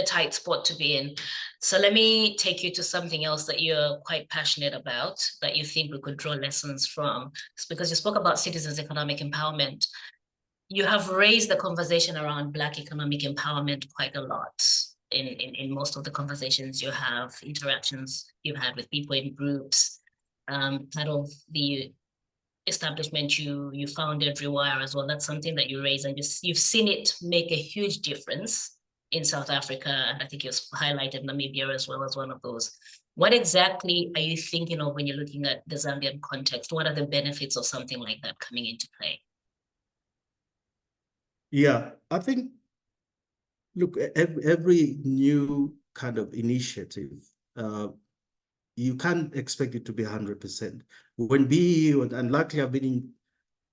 tight spot to be in. So let me take you to something else that you're quite passionate about, that you think we could draw lessons from. It's because you spoke about citizens' economic empowerment. You have raised the conversation around Black economic empowerment quite a lot in most of the conversations you have, interactions you've had with people in groups. Part of the establishment you founded, Rewire, as well. That's something that you raised, and you've seen it make a huge difference in South Africa, and I think you highlighted Namibia as well as one of those. What exactly are you thinking of when you're looking at the Zambian context? What are the benefits of something like that coming into play? Yeah, I think Look, every new kind of initiative, you can't expect it to be 100%. When BE, and luckily I've been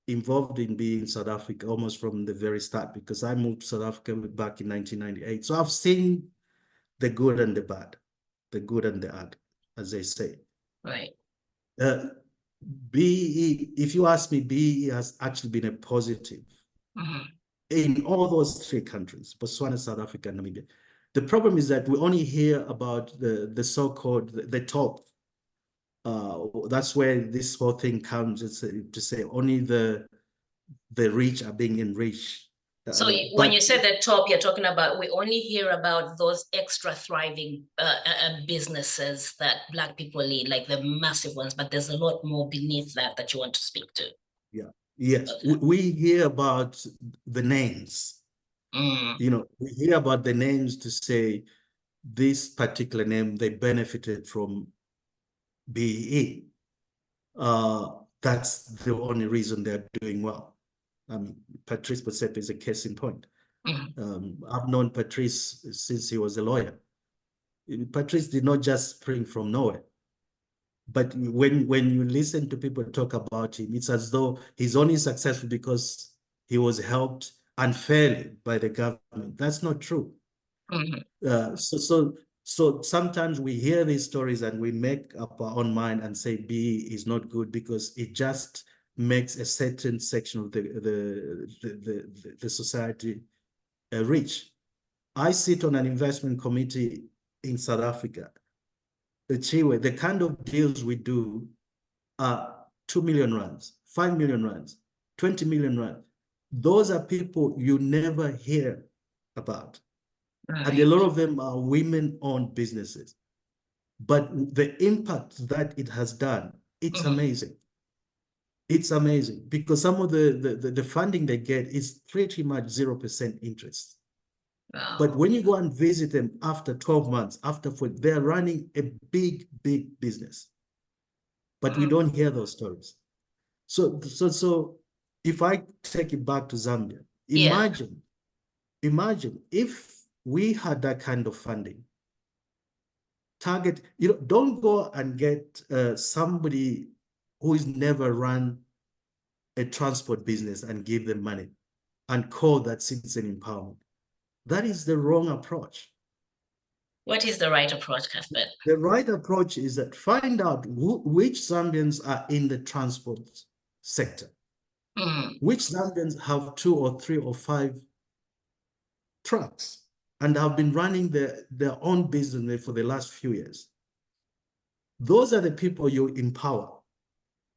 involved in BE in South Africa almost from the very start, because I moved to South Africa back in 1998. So I've seen the good and the bad, the good and the bad, as they say. Right. BE, if you ask me, BE has actually been a positive in all those three countries, Botswana, South Africa, and Namibia. The problem is that we only hear about the so-called the top. That's where this whole thing comes to say only the rich are being enriched. So when you say the top, you're talking about, we only hear about those extra thriving businesses that Black people lead, like the massive ones, but there's a lot more beneath that you want to speak to. Yeah. Yes. Okay. We hear about the names. You know, we hear about the names to say this particular name, they benefited from BEE. That's the only reason they're doing well. Patrice Motsepe is a case in point. I've known Patrice since he was a lawyer. Patrice did not just spring from nowhere. But when you listen to people talk about him, it's as though he's only successful because he was helped unfairly by the government. That's not true. So sometimes we hear these stories and we make up our own mind and say B is not good because it just makes a certain section of the society rich. I sit on an investment committee in South Africa. The kind of deals we do are 2 million rands, 5 million rands, 20 million rands. Those are people you never hear about. Right. And a lot of them are women-owned businesses. But the impact that it has done, it's amazing. It's amazing because some of the funding they get is pretty much 0% interest. Wow. But when you go and visit them after 12 months, they're running a big, big business. But we don't hear those stories. So if I take it back to Zambia, imagine if we had that kind of funding. Don't go and get somebody who has never run a transport business and give them money and call that citizen empowerment. That is the wrong approach. What is the right approach, Cuthbert? The right approach is that find out which Zambians are in the transport sector. Which Zambians have 2 or 3 or 5 trucks and have been running their own business for the last few years. Those are the people you empower.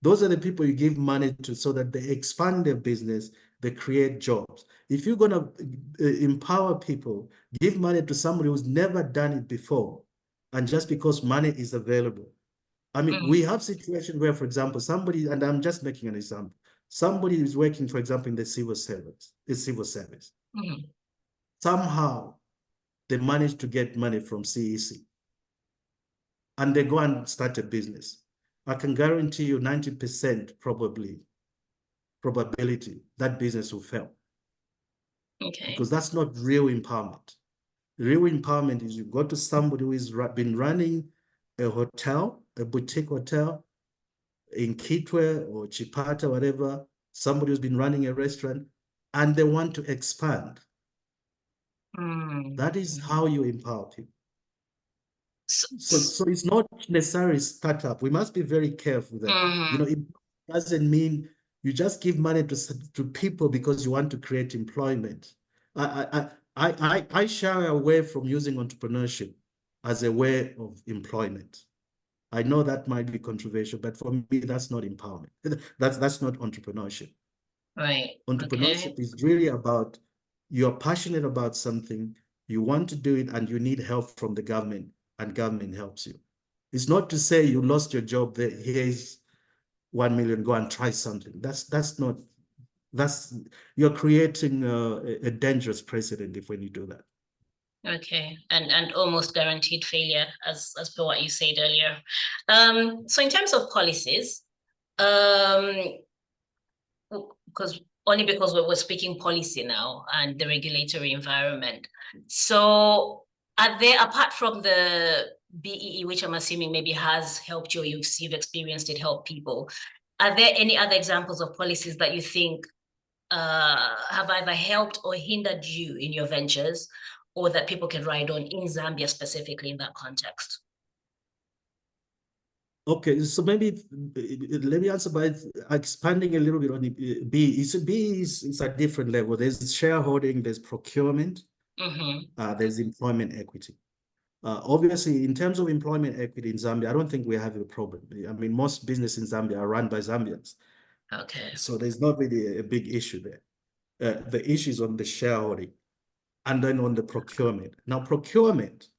Those are the people you give money to so that they expand their business, they create jobs. If you're going to empower people, give money to somebody who's never done it before, and just because money is available. I mean, we have situations where, for example, somebody, and I'm just making an example, somebody is working, for example, in the civil service. Somehow, they manage to get money from CEC, and they go and start a business. I can guarantee you 90% probability that business will fail. Okay. Because that's not real empowerment. Real empowerment is you go to somebody who has been running a hotel, a boutique hotel in Kitwe or Chipata, whatever, somebody who's been running a restaurant, and they want to expand. That is how you empower people. So it's not necessarily startup. We must be very careful that it doesn't mean you just give money to people because you want to create employment. I shy away from using entrepreneurship as a way of employment. I know that might be controversial, but for me, that's not empowerment. That's not entrepreneurship. Right. Entrepreneurship is really about you're passionate about something, you want to do it, and you need help from the government. And government helps you. It's not to say you lost your job, that here's 1 million, go and try something. You're creating a dangerous precedent when you do that. Okay, and almost guaranteed failure, as per what you said earlier. So in terms of policies, because only because we're speaking policy now and the regulatory environment. So are there, apart from the BEE, which I'm assuming maybe has helped you, or you've experienced it help people, are there any other examples of policies that you think have either helped or hindered you in your ventures, or that people can ride on in Zambia specifically in that context? Okay, so maybe let me answer by expanding a little bit on the B. It's a different level. There's shareholding, there's procurement, there's employment equity. Obviously, in terms of employment equity in Zambia, I don't think we have a problem. I mean, most business in Zambia are run by Zambians. Okay. So there's not really a big issue there. The issue is on the shareholding and then on the procurement. Now, procurement,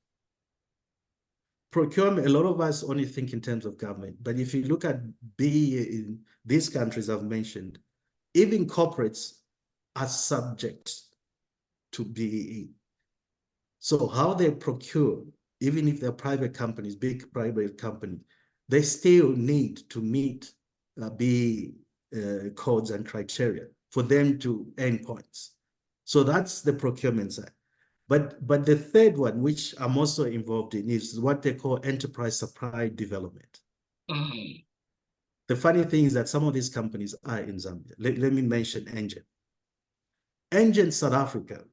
a lot of us only think in terms of government. But if you look at BE in these countries I've mentioned, even corporates are subject to BEE. So how they procure, even if they're private companies, big private companies, they still need to meet BEE codes and criteria for them to earn points. So that's the procurement side. But the third one, which I'm also involved in, is what they call enterprise supply development. The funny thing is that some of these companies are in Zambia. Let me mention Engen. Engen South Africa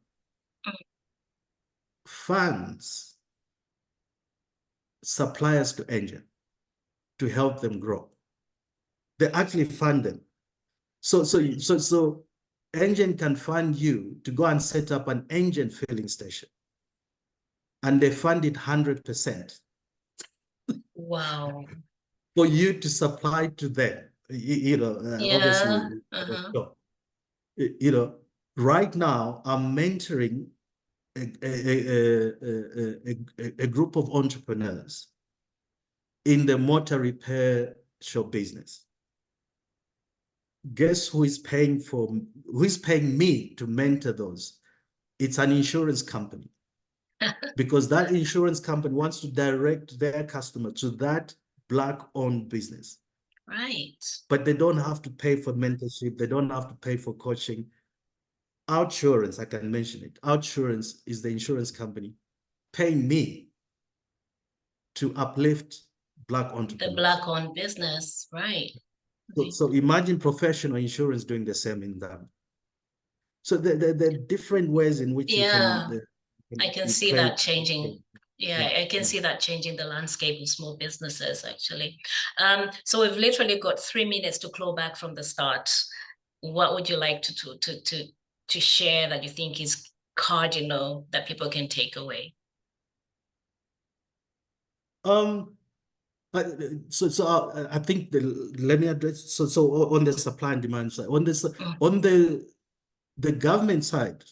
funds suppliers to Engen to help them grow. They actually fund them. So Engen can fund you to go and set up an Engen filling station. And they fund it 100%. Wow. For you to supply to them, obviously, right now I'm mentoring a group of entrepreneurs in the motor repair shop business. Guess who is paying me to mentor those? It's an insurance company. Because that insurance company wants to direct their customer to that Black-owned business. Right. But they don't have to pay for mentorship. They don't have to pay for coaching. Outsurance, I can mention it. Outsurance is the insurance company paying me to uplift Black entrepreneurs. The Black-owned business, right. So imagine professional insurance doing the same in that. So there are different ways in which you can... I can see that changing. I can see that changing the landscape of small businesses, actually. So we've literally got 3 minutes to claw back from the start. What would you like to share that you think is cardinal that people can take away? I think let me address so on the supply and demand side, on the government side.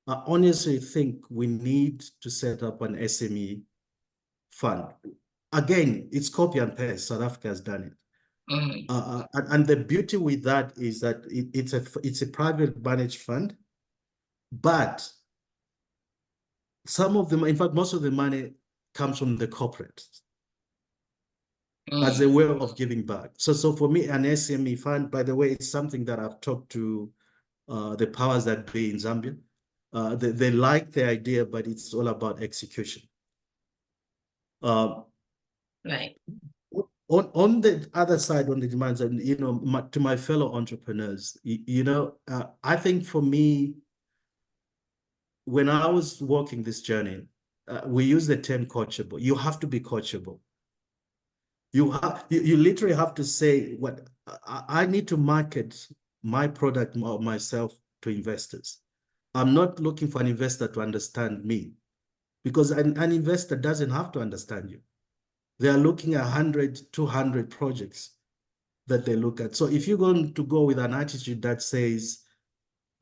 I honestly think we need to set up an SME fund. Again, it's copy and paste. South Africa has done it. And the beauty with that is that it's a private managed fund, but some of them, in fact, most of the money comes from the corporate as a way of giving back. So for me, an SME fund, by the way, it's something that I've talked to the powers that be in Zambia. They like the idea, but it's all about execution. Right. On the other side, on the demand side, to my fellow entrepreneurs, I think for me, when I was walking this journey, we use the term coachable. You have to be coachable. You literally have to say, what I need to market my product or myself to investors. I'm not looking for an investor to understand me, because an investor doesn't have to understand you. They are looking at 100, 200 projects that they look at. So if you're going to go with an attitude that says,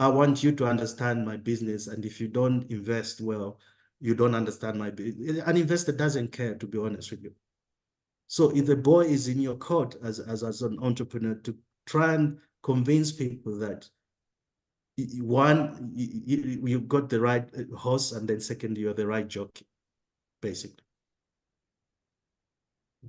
I want you to understand my business, and if you don't invest well, you don't understand my business, an investor doesn't care, to be honest with you. So if the ball is in your court as an entrepreneur, to try and convince people that, one, you've got the right horse, and then second, you're the right jockey, basically.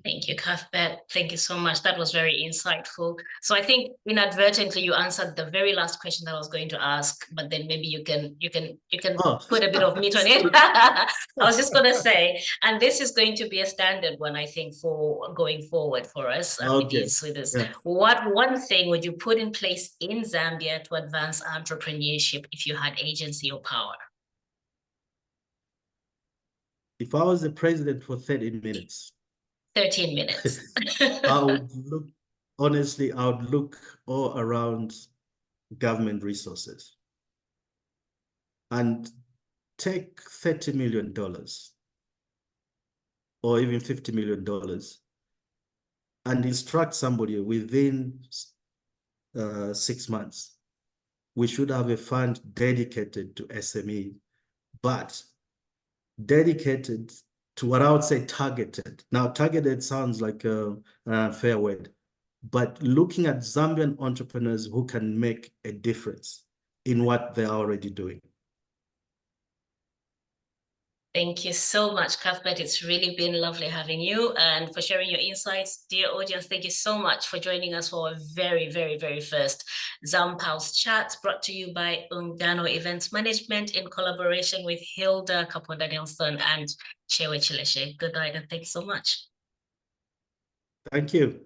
Thank you, Cuthbert. Thank you so much. That was very insightful. So I think inadvertently you answered the very last question that I was going to ask, but then maybe you can put a bit of meat on it. I was just going to say, and this is going to be a standard one, I think, for going forward for us. Okay. Yeah. What one thing would you put in place in Zambia to advance entrepreneurship if you had agency or power? If I was the president for 30 minutes, 13 minutes. I would look, honestly, I would look all around government resources and take $30 million or even $50 million and instruct somebody within 6 months. We should have a fund dedicated to SME, but dedicated to what I would say targeted. Now, targeted sounds like a fair word, but looking at Zambian entrepreneurs who can make a difference in what they're already doing. Thank you so much, Cuthbert. It's really been lovely having you and for sharing your insights. Dear audience, thank you so much for joining us for our very, very, very first ZamPulse chat brought to you by Ungano Events Management in collaboration with Hilda Kaponda-Nelson and Chewe Chileshe. Good night and thanks so much. Thank you.